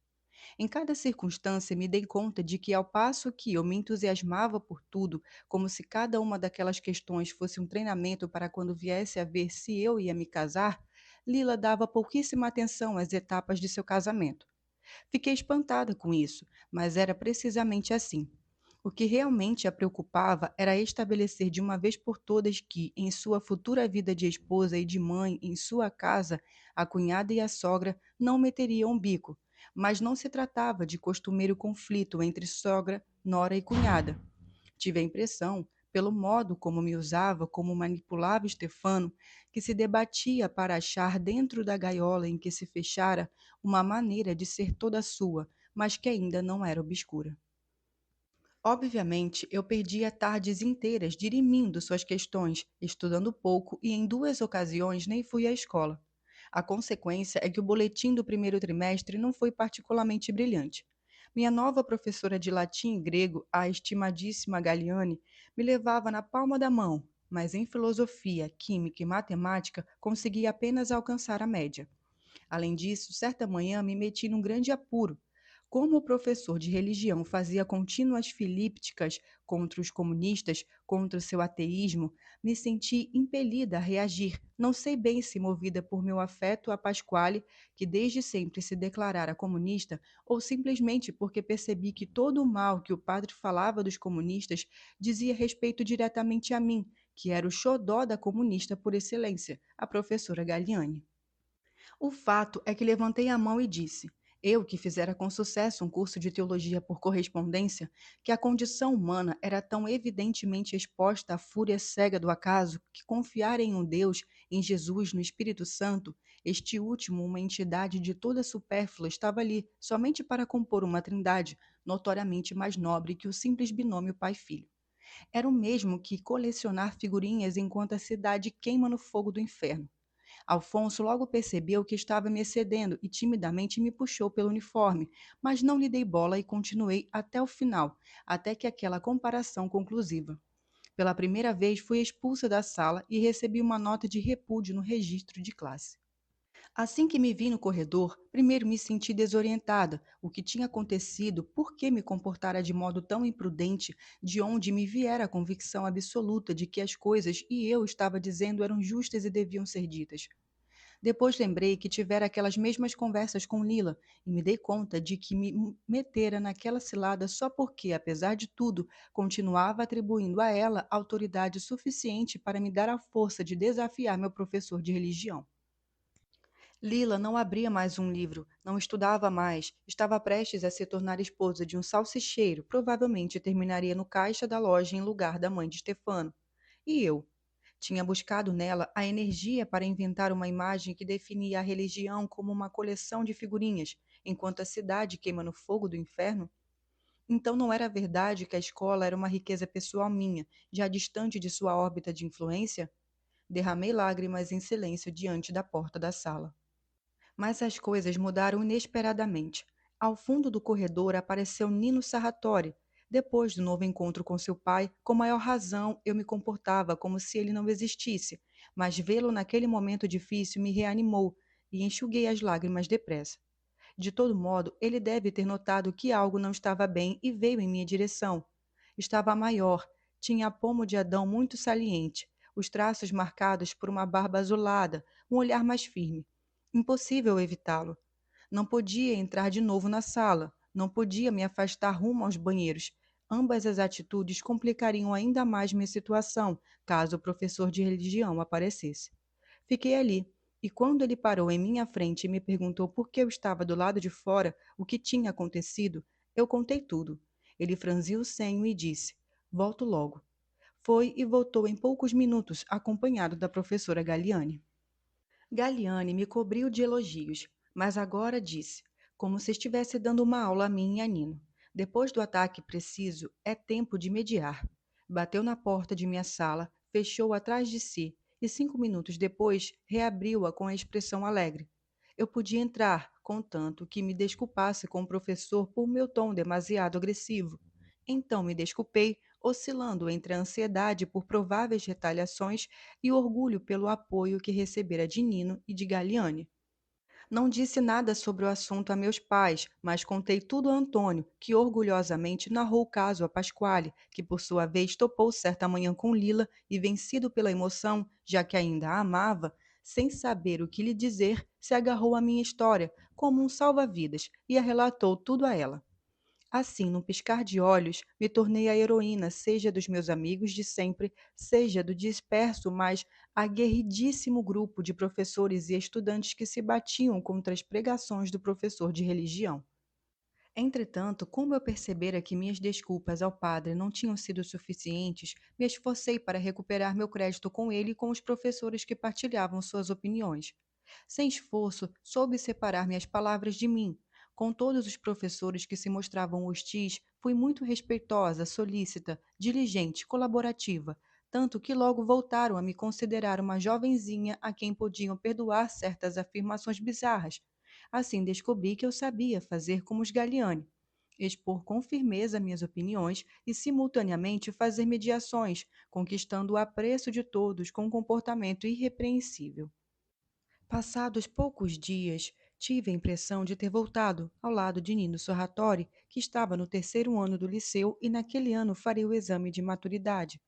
Em cada circunstância, me dei conta de que, ao passo que eu me entusiasmava por tudo, como se cada uma daquelas questões fosse um treinamento para quando viesse a ver se eu ia me casar, Lila dava pouquíssima atenção às etapas de seu casamento. Fiquei espantada com isso, mas era precisamente assim. O que realmente a preocupava era estabelecer de uma vez por todas que, em sua futura vida de esposa e de mãe em sua casa, a cunhada e a sogra não meteriam um bico, mas não se tratava de costumeiro conflito entre sogra, nora e cunhada. Tive a impressão, pelo modo como me usava, como manipulava Stefano, que se debatia para achar dentro da gaiola em que se fechara uma maneira de ser toda sua, mas que ainda não era obscura. Obviamente, eu perdia tardes inteiras dirimindo suas questões, estudando pouco e em 2 ocasiões nem fui à escola. A consequência é que o boletim do primeiro trimestre não foi particularmente brilhante. Minha nova professora de latim e grego, a estimadíssima Galiane, me levava na palma da mão, mas em filosofia, química e matemática conseguia apenas alcançar a média. Além disso, certa manhã me meti num grande apuro. Como o professor de religião fazia contínuas filípticas contra os comunistas, contra o seu ateísmo, me senti impelida a reagir, não sei bem se movida por meu afeto a Pasquale, que desde sempre se declarara comunista, ou simplesmente porque percebi que todo o mal que o padre falava dos comunistas dizia respeito diretamente a mim, que era o xodó da comunista por excelência, a professora Galliani. O fato é que levantei a mão e disse, eu que fizera com sucesso um curso de teologia por correspondência, que a condição humana era tão evidentemente exposta à fúria cega do acaso que confiar em um Deus, em Jesus, no Espírito Santo, este último, uma entidade de toda supérflua, estava ali somente para compor uma trindade, notoriamente mais nobre que o simples binômio pai-filho. Era o mesmo que colecionar figurinhas enquanto a cidade queima no fogo do inferno. Alfonso logo percebeu que estava me excedendo e timidamente me puxou pelo uniforme, mas não lhe dei bola e continuei até o final, até que aquela comparação conclusiva. Pela primeira vez fui expulsa da sala e recebi uma nota de repúdio no registro de classe. Assim que me vi no corredor, primeiro me senti desorientada. O que tinha acontecido, por que me comportara de modo tão imprudente, de onde me viera a convicção absoluta de que as coisas e eu estava dizendo eram justas e deviam ser ditas. Depois lembrei que tivera aquelas mesmas conversas com Lila e me dei conta de que me metera naquela cilada só porque, apesar de tudo, continuava atribuindo a ela autoridade suficiente para me dar a força de desafiar meu professor de religião. Lila não abria mais um livro, não estudava mais, estava prestes a se tornar esposa de um salsicheiro, provavelmente terminaria no caixa da loja em lugar da mãe de Stefano. E eu? Tinha buscado nela a energia para inventar uma imagem que definia a religião como uma coleção de figurinhas, enquanto a cidade queima no fogo do inferno? Então não era verdade que a escola era uma riqueza pessoal minha, já distante de sua órbita de influência? Derramei lágrimas em silêncio diante da porta da sala. Mas as coisas mudaram inesperadamente. Ao fundo do corredor apareceu Nino Sarratori. Depois do novo encontro com seu pai, com maior razão eu me comportava como se ele não existisse, mas vê-lo naquele momento difícil me reanimou e enxuguei as lágrimas depressa. De todo modo, ele deve ter notado que algo não estava bem e veio em minha direção. Estava maior, tinha pomo de Adão muito saliente, os traços marcados por uma barba azulada, um olhar mais firme. Impossível evitá-lo. Não podia entrar de novo na sala, não podia me afastar rumo aos banheiros. Ambas as atitudes complicariam ainda mais minha situação, caso o professor de religião aparecesse. Fiquei ali, e quando ele parou em minha frente e me perguntou por que eu estava do lado de fora, o que tinha acontecido, eu contei tudo. Ele franziu o senho e disse: Volto logo. Foi e voltou em poucos minutos, acompanhado da professora Galliani. Galliani me cobriu de elogios, mas agora disse, como se estivesse dando uma aula a mim e a Nino. Depois do ataque preciso, é tempo de mediar. Bateu na porta de minha sala, fechou atrás de si e 5 minutos depois reabriu-a com a expressão alegre. Eu podia entrar, contanto que me desculpasse com o professor por meu tom demasiado agressivo. Então me desculpei, oscilando entre a ansiedade por prováveis retaliações e orgulho pelo apoio que recebera de Nino e de Galliani. Não disse nada sobre o assunto a meus pais, mas contei tudo a Antônio, que orgulhosamente narrou o caso a Pasquale, que por sua vez topou certa manhã com Lila e, vencido pela emoção, já que ainda a amava, sem saber o que lhe dizer, se agarrou à minha história, como um salva-vidas, e a relatou tudo a ela. Assim, num piscar de olhos, me tornei a heroína, seja dos meus amigos de sempre, seja do disperso, mas aguerridíssimo grupo de professores e estudantes que se batiam contra as pregações do professor de religião. Entretanto, como eu percebera que minhas desculpas ao padre não tinham sido suficientes, me esforcei para recuperar meu crédito com ele e com os professores que partilhavam suas opiniões. Sem esforço, soube separar minhas palavras de mim. Com todos os professores que se mostravam hostis, fui muito respeitosa, solícita, diligente, colaborativa, tanto que logo voltaram a me considerar uma jovenzinha a quem podiam perdoar certas afirmações bizarras. Assim descobri que eu sabia fazer como os Galliani, expor com firmeza minhas opiniões e, simultaneamente, fazer mediações, conquistando o apreço de todos com um comportamento irrepreensível. Passados poucos dias, tive a impressão de ter voltado ao lado de Nino Sorratori, que estava no terceiro ano do liceu e naquele ano faria o exame de maturidade,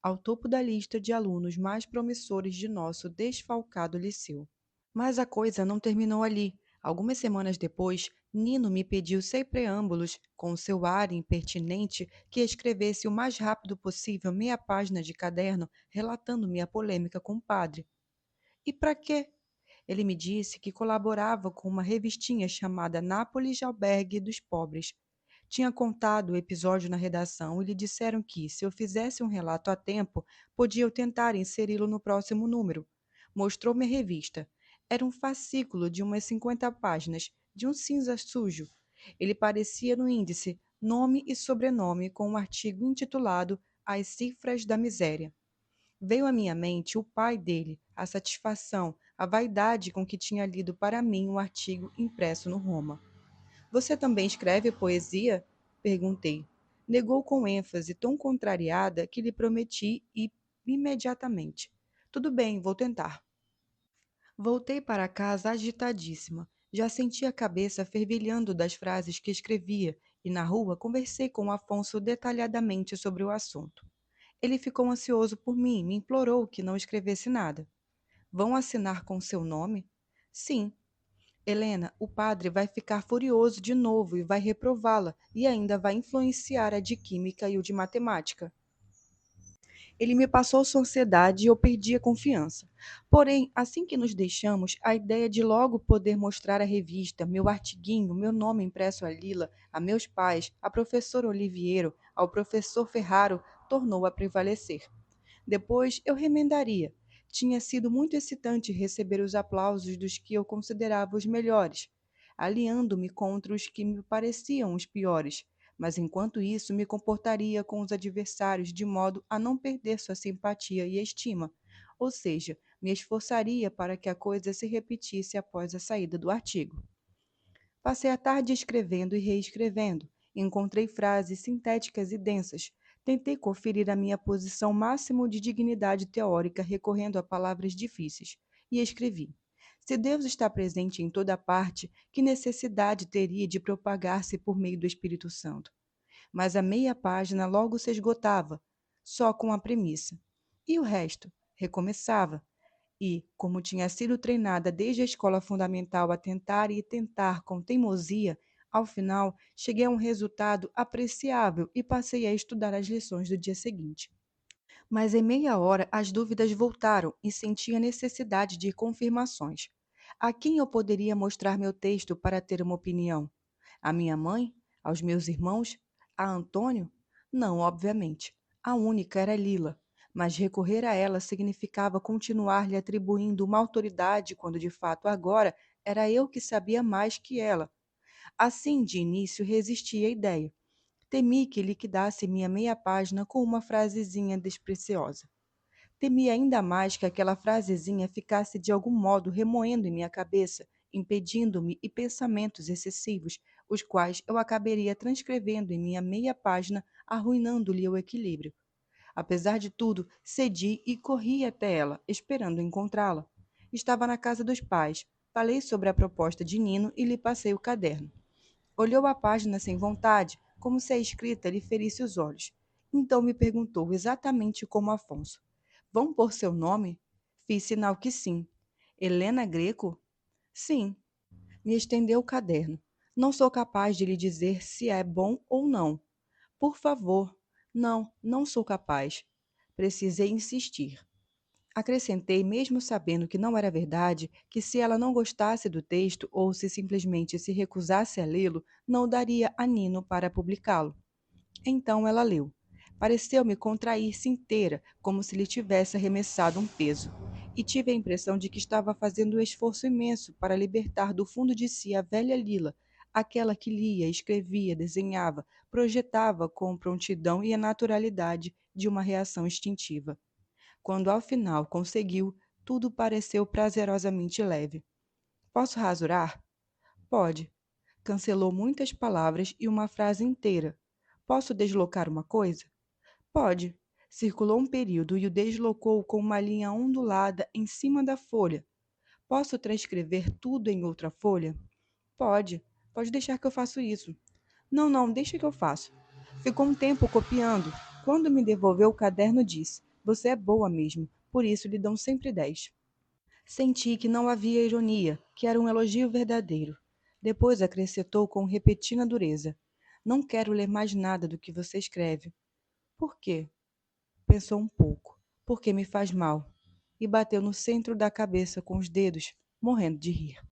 ao topo da lista de alunos mais promissores de nosso desfalcado liceu. Mas a coisa não terminou ali. Algumas semanas depois, Nino me pediu sem preâmbulos, com seu ar impertinente, que escrevesse o mais rápido possível meia página de caderno relatando minha polêmica com o padre. E para quê? Ele me disse que colaborava com uma revistinha chamada Nápoles Albergue dos Pobres. Tinha contado o episódio na redação e lhe disseram que, se eu fizesse um relato a tempo, podia eu tentar inseri-lo no próximo número. Mostrou-me a revista. Era um fascículo de umas 50 páginas, de um cinza sujo. Ele parecia no índice, nome e sobrenome, com um artigo intitulado As Cifras da Miséria. Veio à minha mente o pai dele, a satisfação, a vaidade com que tinha lido para mim o artigo impresso no Roma. Você também escreve poesia? Perguntei. Negou com ênfase tão contrariada que lhe prometi ir imediatamente. Tudo bem, vou tentar. Voltei para casa agitadíssima. Já sentia a cabeça fervilhando das frases que escrevia e na rua conversei com Afonso detalhadamente sobre o assunto. Ele ficou ansioso por mim, me implorou que não escrevesse nada. Vão assinar com seu nome? Sim. Helena, o padre vai ficar furioso de novo e vai reprová-la, e ainda vai influenciar a de química e o de matemática. Ele me passou sua ansiedade e eu perdi a confiança. Porém, assim que nos deixamos, a ideia de logo poder mostrar a revista, meu artiguinho, meu nome impresso a Lila, a meus pais, a professora Oliviero, ao professor Ferraro, tornou a prevalecer. Depois eu remendaria. Tinha sido muito excitante receber os aplausos dos que eu considerava os melhores, aliando-me contra os que me pareciam os piores, mas enquanto isso me comportaria com os adversários de modo a não perder sua simpatia e estima, ou seja, me esforçaria para que a coisa se repetisse após a saída do artigo. Passei a tarde escrevendo e reescrevendo. Encontrei frases sintéticas e densas. Tentei conferir a minha posição máximo de dignidade teórica recorrendo a palavras difíceis. E escrevi. Se Deus está presente em toda parte, que necessidade teria de propagar-se por meio do Espírito Santo? Mas a meia página logo se esgotava, só com a premissa. E o resto? Recomeçava. E, como tinha sido treinada desde a escola fundamental a tentar e tentar com teimosia, ao final cheguei a um resultado apreciável e passei a estudar as lições do dia seguinte. Mas em meia hora as dúvidas voltaram e senti a necessidade de confirmações. A quem eu poderia mostrar meu texto para ter uma opinião? A minha mãe? Aos meus irmãos? A Antônio? Não, obviamente. A única era Lila, mas recorrer a ela significava continuar lhe atribuindo uma autoridade quando de fato agora era eu que sabia mais que ela. Assim, de início, resisti à ideia. Temi que liquidasse minha meia página com uma frasezinha despreziosa. Temi ainda mais que aquela frasezinha ficasse de algum modo remoendo em minha cabeça, impedindo-me e pensamentos excessivos, os quais eu acabaria transcrevendo em minha meia página, arruinando-lhe o equilíbrio. Apesar de tudo, cedi e corri até ela, esperando encontrá-la. Estava na casa dos pais. Falei sobre a proposta de Nino e lhe passei o caderno. Olhou a página sem vontade, como se a escrita lhe ferisse os olhos. Então me perguntou exatamente como Afonso. Vão pôr seu nome? Fiz sinal que sim. Helena Greco? Sim. Me estendeu o caderno. Não sou capaz de lhe dizer se é bom ou não. Por favor. Não, não sou capaz. Precisei insistir. Acrescentei, mesmo sabendo que não era verdade, que se ela não gostasse do texto ou se simplesmente se recusasse a lê-lo, não daria a Nino para publicá-lo. Então ela leu. Pareceu-me contrair-se inteira, como se lhe tivesse arremessado um peso. E tive a impressão de que estava fazendo um esforço imenso para libertar do fundo de si a velha Lila, aquela que lia, escrevia, desenhava, projetava com prontidão e a naturalidade de uma reação instintiva. Quando ao final conseguiu, tudo pareceu prazerosamente leve. Posso rasurar? Pode. Cancelou muitas palavras e uma frase inteira. Posso deslocar uma coisa? Pode. Circulou um período e o deslocou com uma linha ondulada em cima da folha. Posso transcrever tudo em outra folha? Pode. Pode deixar que eu faça isso. Não, não, deixa que eu faço. Ficou um tempo copiando. Quando me devolveu o caderno, disse: Você é boa mesmo, por isso lhe dão sempre 10. Senti que não havia ironia, que era um elogio verdadeiro. Depois acrescentou com repentina dureza: Não quero ler mais nada do que você escreve. Por quê? Pensou um pouco. Porque me faz mal. E bateu no centro da cabeça com os dedos, morrendo de rir.